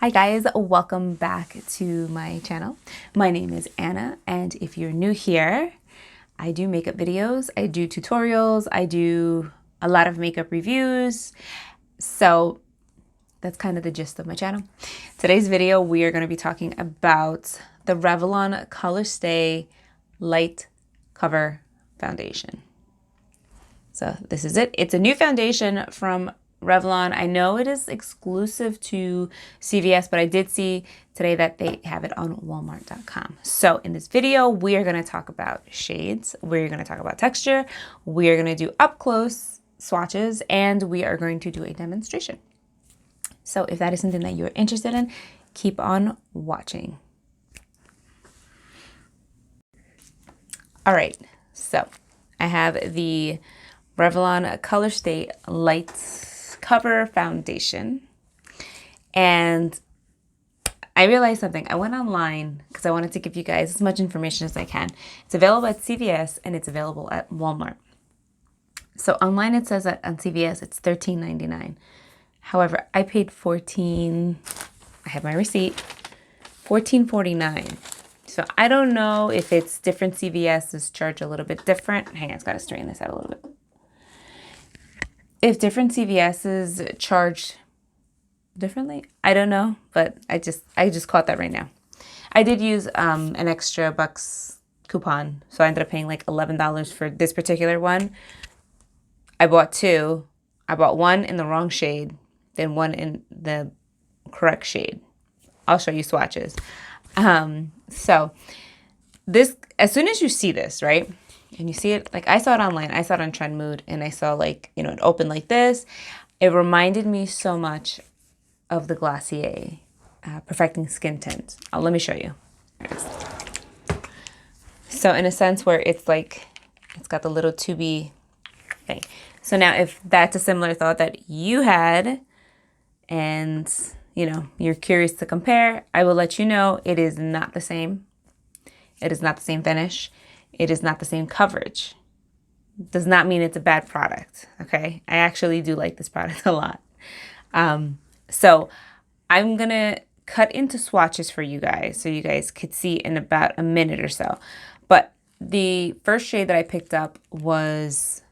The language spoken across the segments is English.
Hi guys, welcome back to my channel. My name is Anna, and if you're new here, I do makeup videos, I do tutorials, I do a lot of makeup reviews. So that's kind of the gist of my channel. Today's video, we are going to be talking about the Revlon ColorStay Light Cover Foundation. So this is it. It's a new foundation from Revlon. I know it is exclusive to CVS, but I did see today that they have it on Walmart.com. So in this video, we are going to talk about shades. We're going to talk about texture. We are going to do up close swatches, and we are going to do a demonstration. So if that is something that you're interested in, keep on watching. All right, so I have the Revlon ColorStay Light Cover Foundation, and I realized something. I went online because I wanted to give you guys as much information as I can. It's available at CVS and it's available at Walmart. So online it says that on CVS it's $13.99. However, I paid I have my receipt, $14.49. So I don't know if it's different CVS's charge a little bit different. Hang on, it's got to straighten this out a little bit. If different CVS's charge differently, I don't know, but I just caught that right now. I did use an extra bucks coupon, so I ended up paying like $11 for this particular one. I bought two. I bought one in the wrong shade, then one in the correct shade. I'll show you swatches. So this, as soon as you see this, right? And you see it, like I saw it online, I saw it on Trend Mood, and I saw like, you know, it opened like this. It reminded me so much of the Glossier Perfecting Skin Tint. Let me show you. So in a sense where it's like, it's got the little tubey thing. So now if that's a similar thought that you had, and you know, you're curious to compare, I will let you know it is not the same. It is not the same finish. It is not the same coverage. Does not mean it's a bad product, okay? I actually do like this product a lot. So I'm going to cut into swatches for you guys so you guys could see in about a minute or so. But the first shade that I picked up was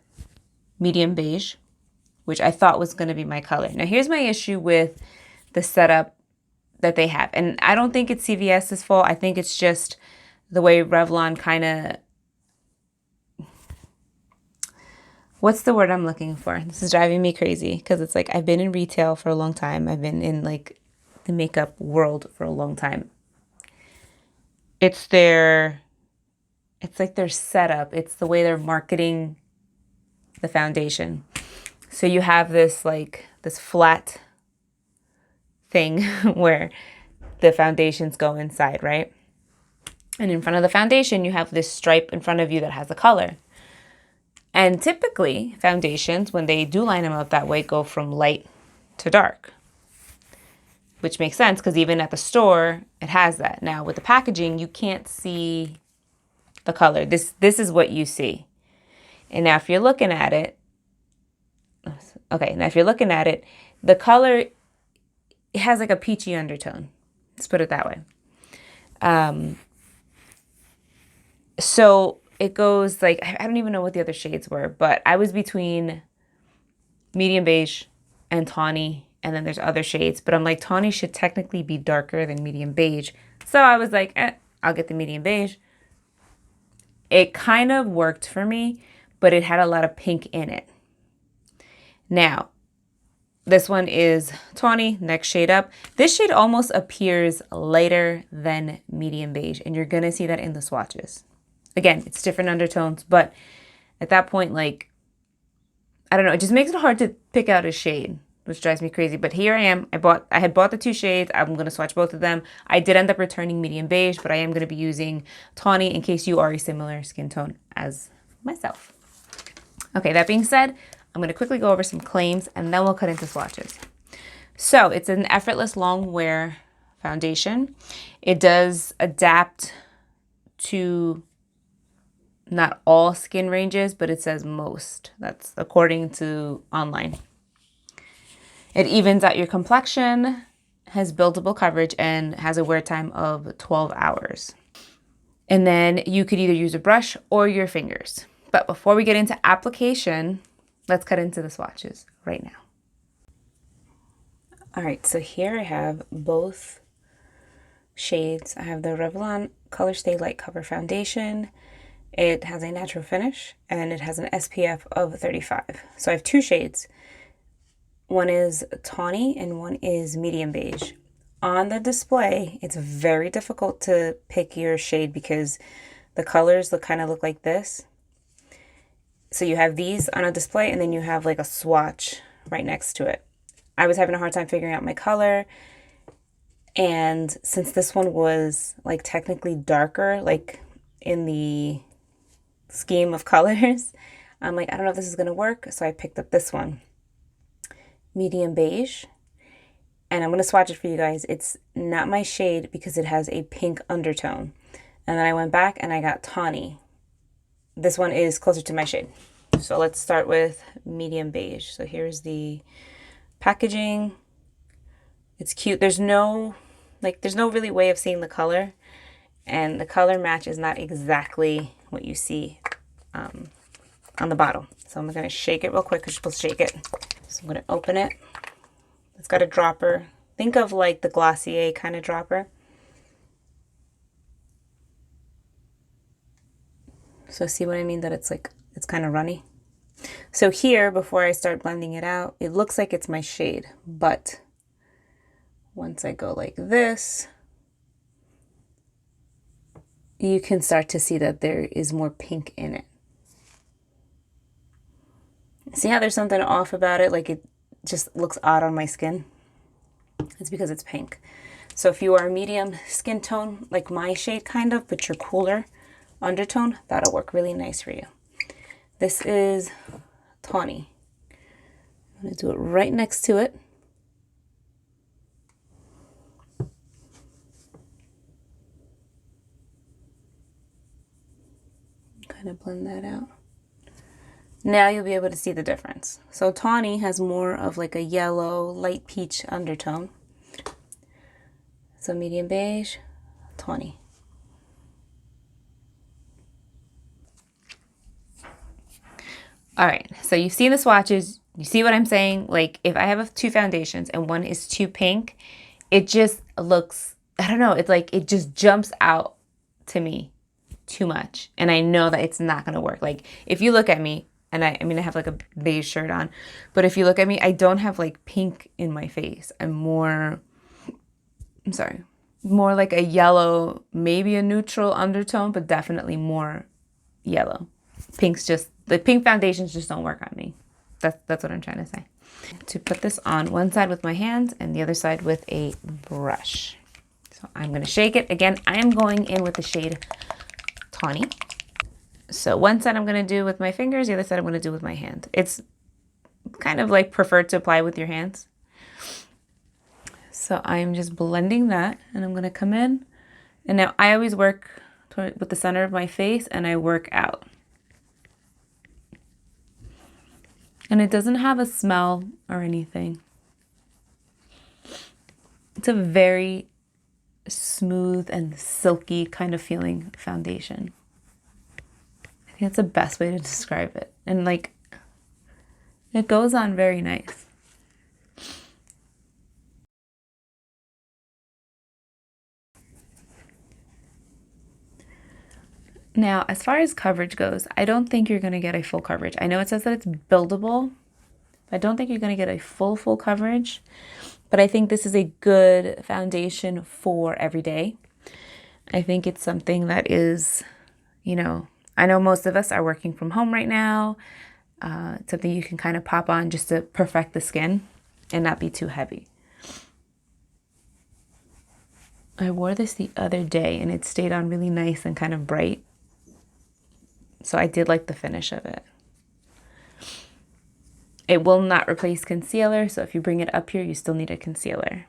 medium beige, which I thought was going to be my color. Now here's my issue with the setup that they have. And I don't think it's CVS's fault. I think it's just the way Revlon kind of, what's the word I'm looking for? This is driving me crazy because it's like I've been in retail for a long time. I've been in like the makeup world for a long time. It's like their setup. It's the way they're marketing the foundation. So you have this like this flat thing where the foundations go inside, right? And in front of the foundation, you have this stripe in front of you that has a color. And typically, foundations, when they do line them up that way, go from light to dark, which makes sense because even at the store, it has that. Now, with the packaging, you can't see the color. This is what you see. And now, if you're looking at it, the color, it has like a peachy undertone. Let's put it that way. So it goes like, I don't even know what the other shades were, but I was between medium beige and tawny, and then there's other shades, but I'm like, tawny should technically be darker than medium beige. So I was like, I'll get the medium beige. It kind of worked for me, but it had a lot of pink in it. Now, this one is tawny, next shade up. This shade almost appears lighter than medium beige, and you're gonna see that in the swatches. Again, it's different undertones, but at that point, like, I don't know, it just makes it hard to pick out a shade, which drives me crazy. But here I am. I had bought the two shades. I'm going to swatch both of them. I did end up returning medium beige, but I am going to be using tawny in case you are a similar skin tone as myself. Okay, that being said, I'm going to quickly go over some claims, and then we'll cut into swatches. So it's an effortless long wear foundation. It does adapt to not all skin ranges, but it says most. That's according to online. It evens out your complexion. has buildable coverage and has a wear time of 12 hours. And then you could either use a brush or your fingers. But before we get into application, let's cut into the swatches right now. All right, so here I have both shades. I have the Revlon ColorStay Light Cover Foundation. It has a natural finish and it has an SPF of 35. So I have two shades. One is Tawny and one is Medium Beige. On the display, it's very difficult to pick your shade because the colors kind of look like this. So you have these on a display and then you have like a swatch right next to it. I was having a hard time figuring out my color. And since this one was like technically darker, like in the scheme of colors, I'm like, I don't know if this is going to work. So I picked up this one, Medium Beige. And I'm going to swatch it for you guys. It's not my shade because it has a pink undertone. And then I went back and I got Tawny. This one is closer to my shade. So let's start with Medium Beige. So here's the packaging. It's cute. There's no really way of seeing the color, and the color match is not exactly what you see on the bottle. So I'm going to shake it real quick because you're supposed to shake it. So I'm going to open it. It's got a dropper. Think of like the Glossier kind of dropper. So see what I mean, that it's kind of runny. So here, before I start blending it out, it looks like it's my shade, but once I go like this, you can start to see that there is more pink in it. See how there's something off about it? Like it just looks odd on my skin. It's because it's pink. So if you are a medium skin tone, like my shade kind of, but you're cooler undertone, that'll work really nice for you. This is Tawny. I'm going to do it right next to it. Kind of blend that out. Now you'll be able to see the difference. So Tawny has more of like a yellow, light peach undertone. So Medium Beige, Tawny. All right, so you've seen the swatches. You see what I'm saying? Like if I have two foundations and one is too pink, it just looks, I don't know, it's like it just jumps out to me too much. And I know that it's not gonna work. Like if you look at me, and I mean, I have like a beige shirt on, but if you look at me, I don't have like pink in my face. I'm more like a yellow, maybe a neutral undertone, but definitely more yellow. The pink foundations just don't work on me. That's what I'm trying to say. To put this on one side with my hands and the other side with a brush. So I'm gonna shake it. Again, I am going in with the shade Tawny. So one side I'm gonna do with my fingers, the other side I'm gonna do with my hand. It's kind of like preferred to apply with your hands. So I'm just blending that and I'm gonna come in. And now I always work with the center of my face and I work out. And it doesn't have a smell or anything. It's a very smooth and silky kind of feeling foundation. I think that's the best way to describe it. And like, it goes on very nice. Now, as far as coverage goes, I don't think you're going to get a full coverage. I know it says that it's buildable, but I don't think you're going to get a full coverage. But I think this is a good foundation for every day. I think it's something that is, you know, I know most of us are working from home right now. It's something you can kind of pop on just to perfect the skin and not be too heavy. I wore this the other day and it stayed on really nice and kind of bright. So I did like the finish of it. It will not replace concealer, so if you bring it up here, you still need a concealer.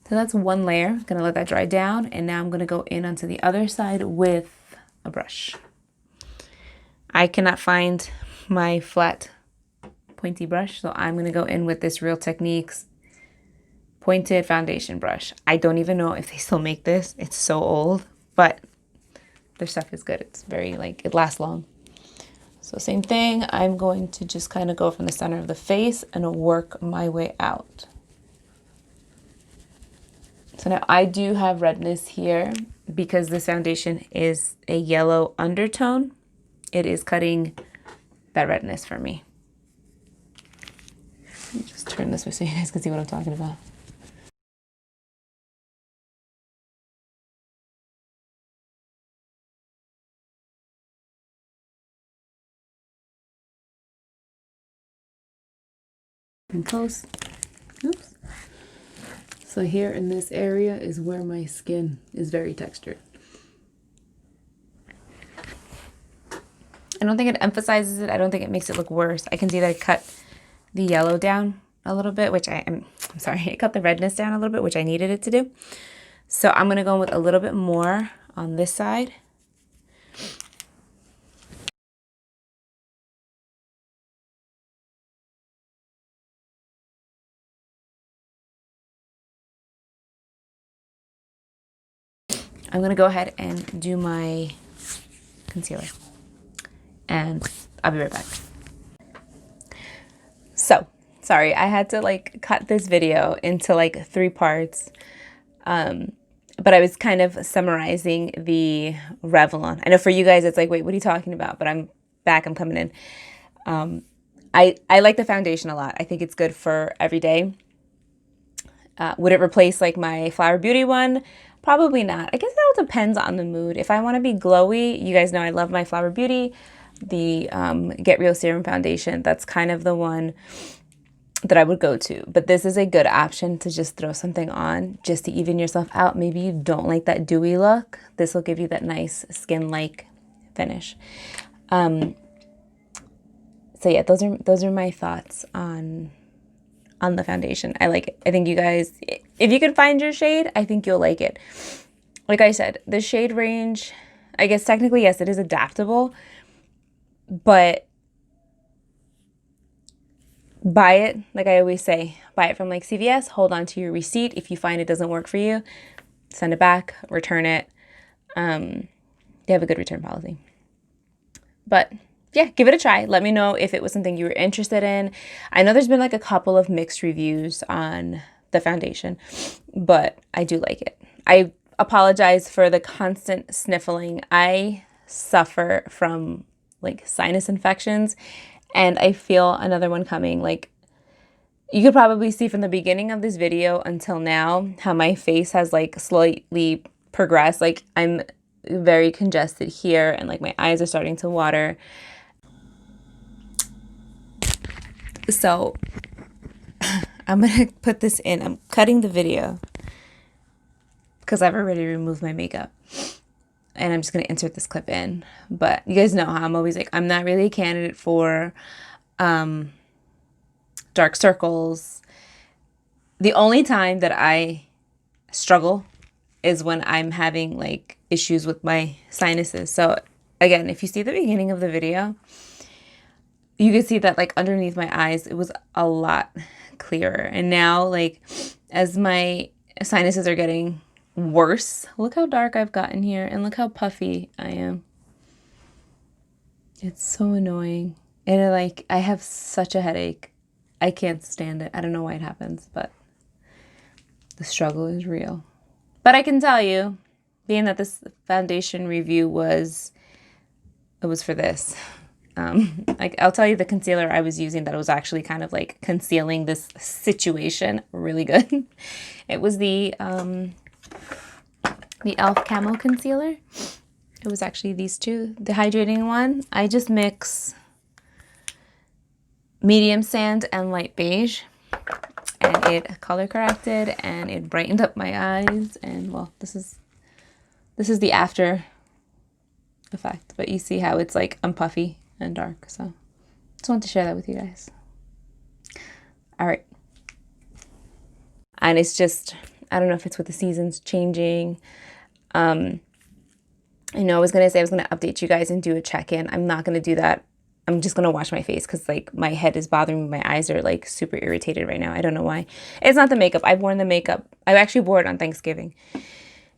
So that's one layer. I'm gonna let that dry down, and now I'm gonna go in onto the other side with a brush. I cannot find my flat pointy brush, so I'm going to go in with this Real Techniques pointed foundation brush. I don't even know if they still make this. It's so old, but their stuff is good. It's very, like, it lasts long. So same thing, I'm going to just kind of go from the center of the face and work my way out. So now I do have redness here because this foundation is a yellow undertone. It is cutting that redness for me. Let me just turn this way so you guys can see what I'm talking about. And close. Oops. So here in this area is where my skin is very textured. I don't think it emphasizes it. I don't think it makes it look worse. I can see that I cut the yellow down a little bit, which I'm sorry, I cut the redness down a little bit, which I needed it to do. So I'm going to go with a little bit more on this side. I'm going to go ahead and do my concealer. And I'll be right back. So, sorry, I had to like cut this video into like 3 parts. But I was kind of summarizing the Revlon. I know for you guys, it's like, wait, what are you talking about? But I'm back, I'm coming in. I like the foundation a lot. I think it's good for every day. Would it replace like my Flower Beauty one? Probably not. I guess that all depends on the mood. If I want to be glowy, you guys know I love my Flower Beauty, the Get Real Serum Foundation. That's kind of the one that I would go to. But this is a good option to just throw something on just to even yourself out. Maybe you don't like that dewy look. This will give you that nice skin-like finish. So yeah, those are my thoughts on the foundation. I like it. I think you guys, if you can find your shade, I think you'll like it. Like I said, the shade range, I guess technically, yes, it is adaptable, but buy it, like I always say, buy it from like CVS, hold on to your receipt. If you find it doesn't work for you, send it back, return it. They have a good return policy. But yeah, give it a try. Let me know if it was something you were interested in. I know there's been like a couple of mixed reviews on the foundation, but I do like it. I apologize for the constant sniffling. I suffer from like sinus infections, and I feel another one coming. Like, you could probably see from the beginning of this video until now how my face has like slightly progressed. Like, I'm very congested here, and like my eyes are starting to water. So I'm gonna put this in. I'm cutting the video because I've already removed my makeup, and I'm just gonna insert this clip in. But you guys know how I'm always like, I'm not really a candidate for dark circles. The only time that I struggle is when I'm having like issues with my sinuses. So again, if you see the beginning of the video, you can see that like underneath my eyes, it was a lot clearer. And now, like, as my sinuses are getting worse, look how dark I've gotten here and look how puffy I am. It's so annoying. And like, I have such a headache. I can't stand it. I don't know why it happens, but the struggle is real. But I can tell you, being that this foundation review was for this. Like, I'll tell you the concealer I was using that was actually kind of like concealing this situation really good. It was the e.l.f. Camo Concealer. It was actually these two. The hydrating one, I just mix medium sand and light beige, and it color corrected and it brightened up my eyes. And well, this is the after effect, but you see how it's like I'm puffy and dark. So just want to share that with you guys. All right. And it's just, I don't know if it's with the seasons changing. I know I was going to say I was going to update you guys and do a check-in. I'm not going to do that. I'm just going to wash my face because like my head is bothering me. My eyes are like super irritated right now. I don't know why. It's not the makeup. I've worn the makeup. I actually wore it on Thanksgiving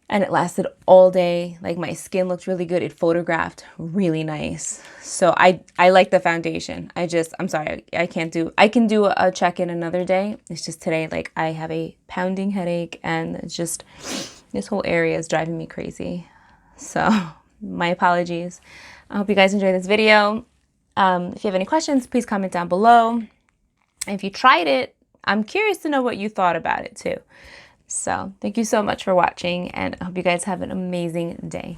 and it lasted all day. Like my skin looked really good. It photographed really nice. So I like the foundation. I'm sorry. I can do a check-in another day. It's just today, like I have a pounding headache and it's just, this whole area is driving me crazy. So my apologies. I hope you guys enjoyed this video. If you have any questions, please comment down below. And if you tried it, I'm curious to know what you thought about it too. So thank you so much for watching and I hope you guys have an amazing day.